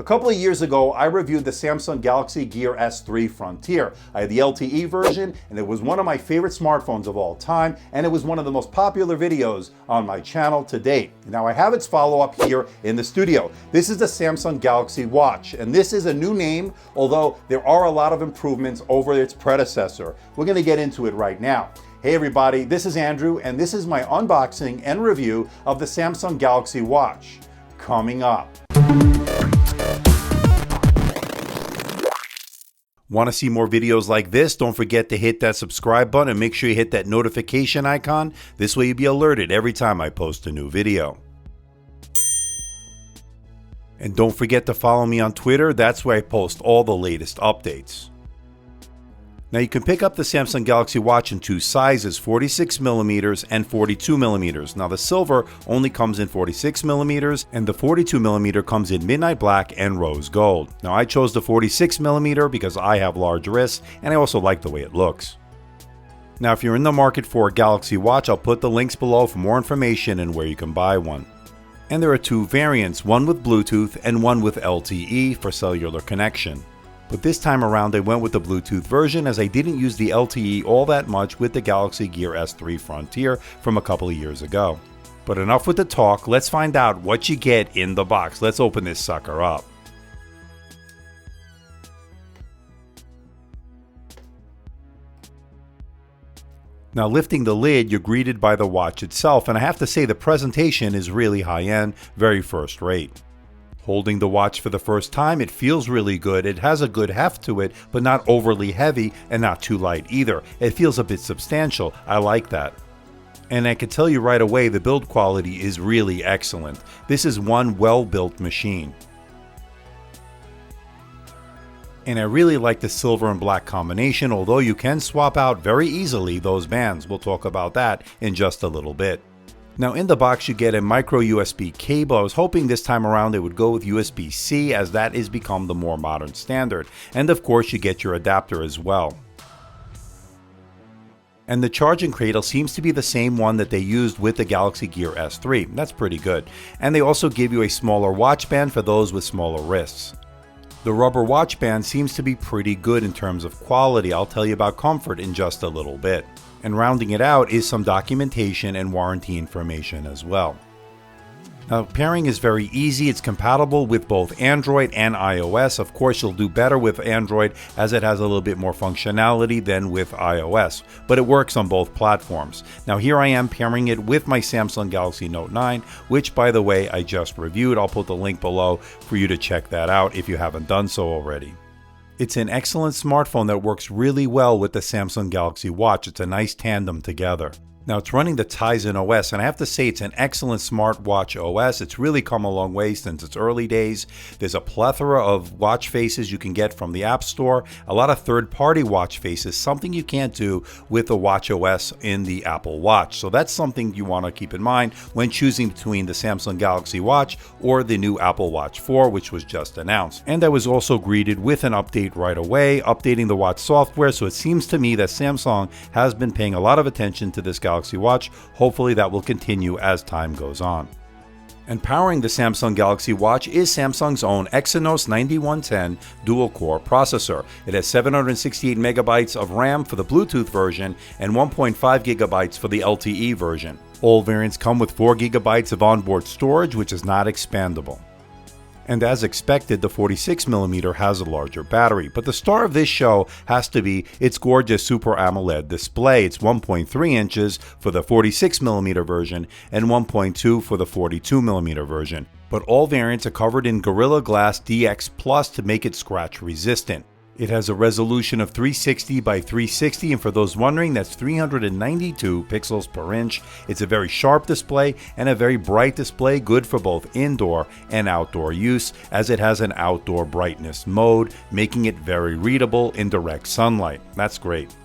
A couple of years ago, I reviewed the Samsung Galaxy Gear S3 Frontier. I had the LTE version, and it was one of my favorite smartphones of all time, and it was one of the most popular videos on my channel to date. Now I have its follow-up here in the studio. This is the Samsung Galaxy Watch, and this is a new name, although there are a lot of improvements over its predecessor. We're gonna get into it right now. Hey everybody, this is Andrew, and this is my unboxing and review of the Samsung Galaxy Watch. Coming up. Want to see more videos like this? Don't forget to hit that subscribe button and make sure you hit that notification icon. This way you'll be alerted every time I post a new video. And don't forget to follow me on Twitter. That's where I post all the latest updates. Now you can pick up the Samsung Galaxy Watch in two sizes, 46mm and 42mm. Now the silver only comes in 46mm and the 42mm comes in midnight black and rose gold. Now I chose the 46mm because I have large wrists and I also like the way it looks. Now if you're in the market for a Galaxy Watch, I'll put the links below for more information and where you can buy one. And there are two variants, one with Bluetooth and one with LTE for cellular connection. But this time around I went with the Bluetooth version as I didn't use the LTE all that much with the Galaxy Gear S3 Frontier from a couple of years ago. But enough with the talk, let's find out what you get in the box. Let's open this sucker up. Now lifting the lid, you're greeted by the watch itself, and I have to say the presentation is really high-end, very first-rate. Holding the watch for the first time, it feels really good. It has a good heft to it, but not overly heavy and not too light either. It feels a bit substantial. I like that. And I can tell you right away, the build quality is really excellent. This is one well-built machine. And I really like the silver and black combination, although you can swap out very easily those bands. We'll talk about that in just a little bit. Now in the box you get a micro USB cable. I was hoping this time around they would go with USB-C as that has become the more modern standard. And of course you get your adapter as well. And the charging cradle seems to be the same one that they used with the Galaxy Gear S3. That's pretty good. And they also give you a smaller watch band for those with smaller wrists. The rubber watch band seems to be pretty good in terms of quality. I'll tell you about comfort in just a little bit. And rounding it out is some documentation and warranty information as well. Now pairing is very easy. It's compatible with both Android and iOS. Of course you'll do better with Android as it has a little bit more functionality than with iOS, but it works on both platforms. Now here I am pairing it with my Samsung Galaxy Note 9, which by the way I just reviewed. I'll put the link below for you to check that out if you haven't done so already. It's an excellent smartphone that works really well with the Samsung Galaxy Watch. It's a nice tandem together. Now it's running the Tizen OS, and I have to say it's an excellent smartwatch OS. It's really come a long way since its early days. There's a plethora of watch faces you can get from the App Store, a lot of third-party watch faces, something you can't do with the watch OS in the Apple Watch. So that's something you want to keep in mind when choosing between the Samsung Galaxy Watch or the new Apple Watch 4, which was just announced. And I was also greeted with an update right away, updating the watch software, so it seems to me that Samsung has been paying a lot of attention to this Galaxy Watch. Hopefully that will continue as time goes on. And powering the Samsung Galaxy Watch is Samsung's own Exynos 9110 dual-core processor. It has 768 megabytes of RAM for the Bluetooth version and 1.5 gigabytes for the LTE version. All variants come with 4 gigabytes of onboard storage, which is not expandable. And as expected, the 46mm has a larger battery, but the star of this show has to be its gorgeous Super AMOLED display. It's 1.3 inches for the 46mm version and 1.2 for the 42mm version. But all variants are covered in Gorilla Glass DX Plus to make it scratch resistant. It has a resolution of 360 by 360, and for those wondering, that's 392 pixels per inch. It's a very sharp display and a very bright display, good for both indoor and outdoor use, as it has an outdoor brightness mode, making it very readable in direct sunlight. That's great.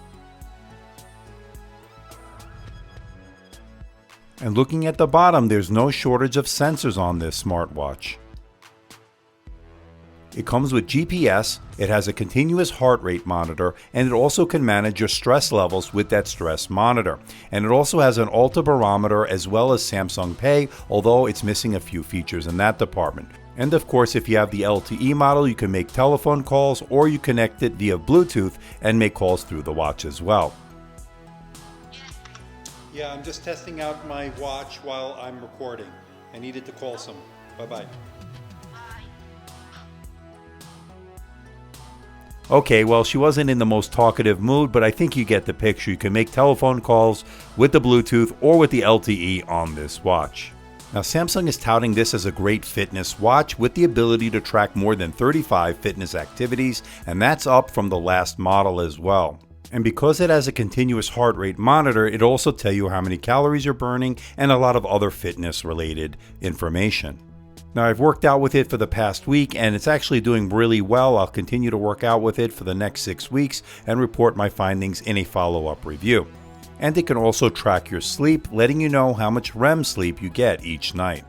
And looking at the bottom, there's no shortage of sensors on this smartwatch. It comes with GPS, it has a continuous heart rate monitor, and it also can manage your stress levels with that stress monitor. And it also has an Ultra barometer as well as Samsung Pay, although it's missing a few features in that department. And of course, if you have the LTE model, you can make telephone calls or you connect it via Bluetooth and make calls through the watch as well. Yeah, I'm just testing out my watch while I'm recording. I needed to call some. Bye-bye. Okay, well, she wasn't in the most talkative mood, but I think you get the picture. You can make telephone calls with the Bluetooth or with the LTE on this watch. Now, Samsung is touting this as a great fitness watch with the ability to track more than 35 fitness activities, and that's up from the last model as well. And because it has a continuous heart rate monitor, it also tells you how many calories you're burning and a lot of other fitness related information. Now, I've worked out with it for the past week and it's actually doing really well. I'll continue to work out with it for the next 6 weeks and report my findings in a follow-up review. And it can also track your sleep, letting you know how much REM sleep you get each night.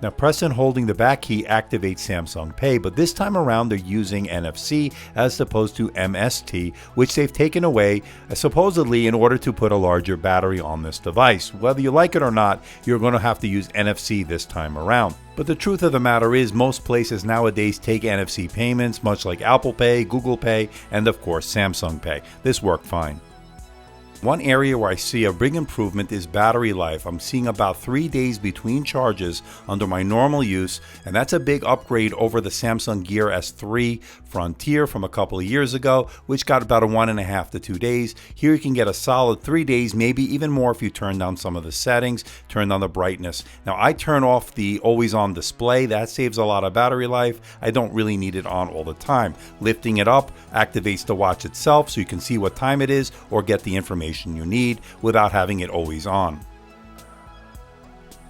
Now, pressing and holding the back key activates Samsung Pay, but this time around they're using NFC as opposed to MST, which they've taken away supposedly in order to put a larger battery on this device. Whether you like it or not, you're going to have to use NFC this time around. But the truth of the matter is most places nowadays take NFC payments, much like Apple Pay, Google Pay, and of course Samsung Pay. This worked fine. One area where I see a big improvement is battery life. I'm seeing about 3 days between charges under my normal use, and that's a big upgrade over the Samsung Gear S3 Frontier from a couple of years ago, which got about a 1.5 to 2 days. Here you can get a solid 3 days, maybe even more if you turn down some of the settings, turn down the brightness. Now, I turn off the always on display. That saves a lot of battery life. I don't really need it on all the time. Lifting it up activates the watch itself so you can see what time it is or get the information you need without having it always on.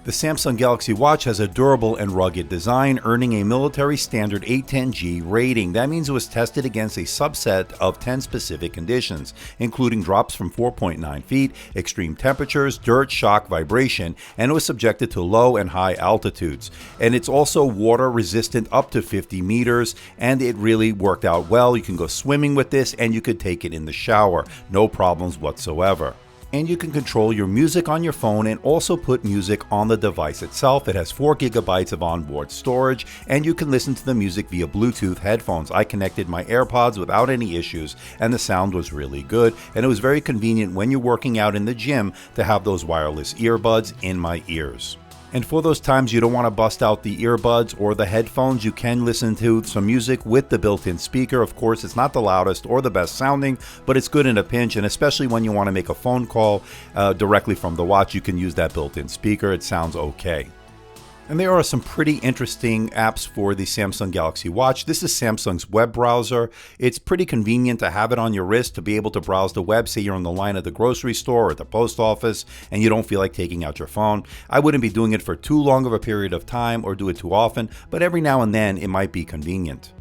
The Samsung Galaxy Watch has a durable and rugged design, earning a military standard 810G rating. That means it was tested against a subset of 10 specific conditions, including drops from 4.9 feet, extreme temperatures, dirt, shock, vibration, and it was subjected to low and high altitudes. And it's also water resistant up to 50 meters, and it really worked out well. You can go swimming with this, and you could take it in the shower. No problems whatsoever. And you can control your music on your phone and also put music on the device itself. It has 4 gigabytes of onboard storage, and you can listen to the music via Bluetooth headphones. I connected my AirPods without any issues, and the sound was really good, and it was very convenient when you're working out in the gym to have those wireless earbuds in my ears. And for those times you don't want to bust out the earbuds or the headphones, you can listen to some music with the built-in speaker. Of course, it's not the loudest or the best sounding, but it's good in a pinch, and especially when you want to make a phone call directly from the watch, you can use that built-in speaker. It sounds okay. And there are some pretty interesting apps for the Samsung Galaxy Watch. This is Samsung's web browser. It's pretty convenient to have it on your wrist to be able to browse the web. Say you're on the line at the grocery store or at the post office and you don't feel like taking out your phone. I wouldn't be doing it for too long of a period of time or do it too often, but every now and then it might be convenient.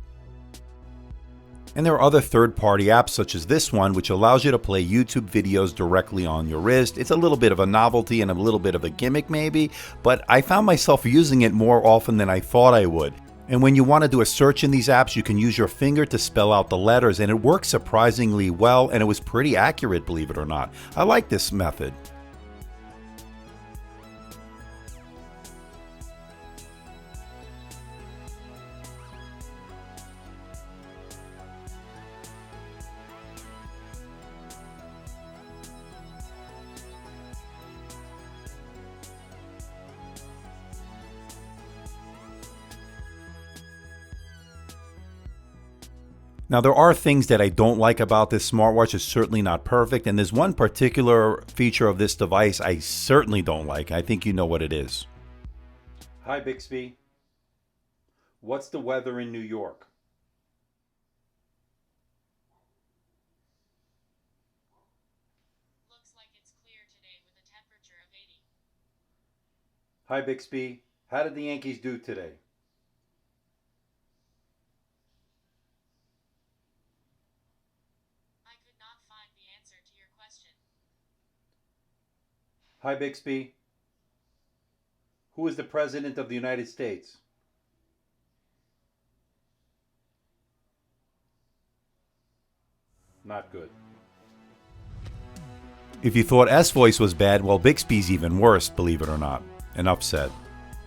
And there are other third-party apps such as this one, which allows you to play YouTube videos directly on your wrist. It's a little bit of a novelty and a little bit of a gimmick maybe, but I found myself using it more often than I thought I would. And when you want to do a search in these apps, you can use your finger to spell out the letters, and it works surprisingly well, and it was pretty accurate, believe it or not. I like this method. Now, there are things that I don't like about this smartwatch. It's certainly not perfect, and there's one particular feature of this device I certainly don't like. I think you know what it is. Hi, Bixby. What's the weather in New York? Looks like it's clear today with a temperature of 80. Hi, Bixby. How did the Yankees do today? I could not find the answer to your question. Hi, Bixby. Who is the President of the United States? Not good. If you thought S-Voice was bad, well, Bixby's even worse, believe it or not. Enough said.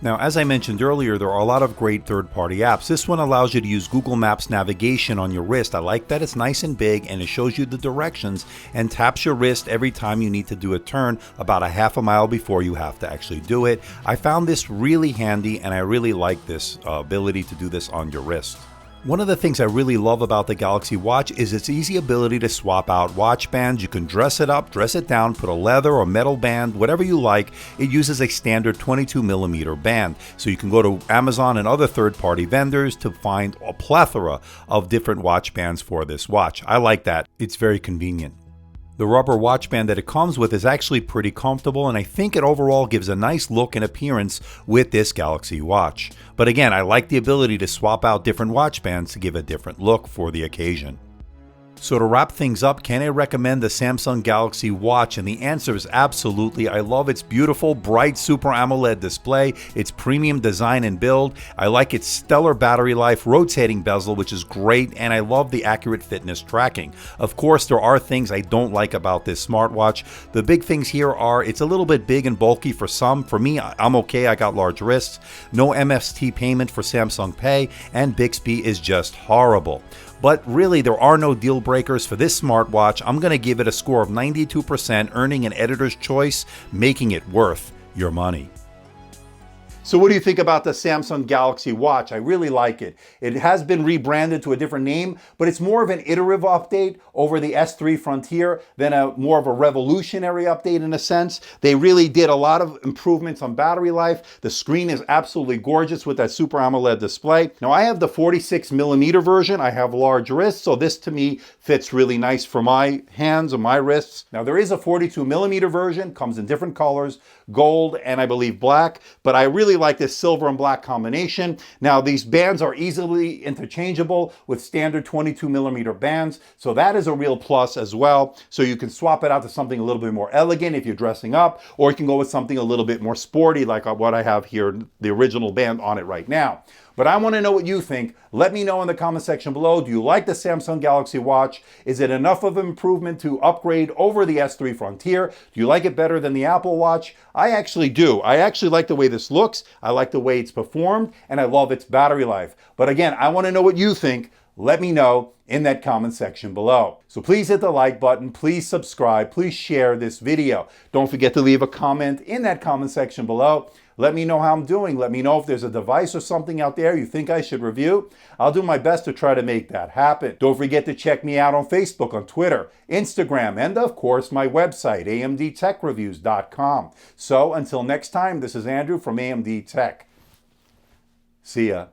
Now, as I mentioned earlier, there are a lot of great third-party apps. This one allows you to use Google Maps navigation on your wrist. I like that it's nice and big and it shows you the directions and taps your wrist every time you need to do a turn about a half a mile before you have to actually do it. I found this really handy and I really like this ability to do this on your wrist. One of the things I really love about the Galaxy Watch is its easy ability to swap out watch bands. You can dress it up, dress it down, put a leather or metal band, whatever you like. It uses a standard 22mm band. So you can go to Amazon and other third-party vendors to find a plethora of different watch bands for this watch. I like that. It's very convenient. The rubber watch band that it comes with is actually pretty comfortable, and I think it overall gives a nice look and appearance with this Galaxy Watch. But again, I like the ability to swap out different watch bands to give a different look for the occasion. So to wrap things up, can I recommend the Samsung Galaxy Watch? And the answer is absolutely. I love its beautiful, bright Super AMOLED display, its premium design and build. I like its stellar battery life, rotating bezel, which is great, and I love the accurate fitness tracking. Of course, there are things I don't like about this smartwatch. The big things here are it's a little bit big and bulky for some. For me, I'm okay. I got large wrists. No MFT payment for Samsung Pay, and Bixby is just horrible. But really, there are no deal breakers for this smartwatch. I'm going to give it a score of 92%, earning an editor's choice, making it worth your money. So what do you think about the Samsung Galaxy Watch? I really like it. It has been rebranded to a different name, but it's more of an iterative update over the S3 Frontier than more of a revolutionary update in a sense. They really did a lot of improvements on battery life. The screen is absolutely gorgeous with that Super AMOLED display. Now I have the 46mm version. I have large wrists, so this to me fits really nice for my hands and my wrists. Now there is a 42mm version, comes in different colors, gold and I believe black, but I really like this silver and black combination. Now these bands are easily interchangeable with standard 22mm bands, so that is a real plus as well. So you can swap it out to something a little bit more elegant if you're dressing up, or you can go with something a little bit more sporty like what I have here, the original band on it right now. But I want to know what you think. Let me know in the comment section below. Do you like the Samsung Galaxy Watch? Is it enough of an improvement to upgrade over the S3 Frontier? Do you like it better than the Apple Watch? I actually do. I actually like the way this looks. I like the way it's performed, and I love its battery life. But again, I want to know what you think. Let me know in that comment section below. So please hit the like button, please subscribe, please share this video. Don't forget to leave a comment in that comment section below. Let me know how I'm doing. Let me know if there's a device or something out there you think I should review. I'll do my best to try to make that happen. Don't forget to check me out on Facebook, on Twitter, Instagram, and of course my website, AMDtechreviews.com. So until next time, this is Andrew from AMD Tech. See ya.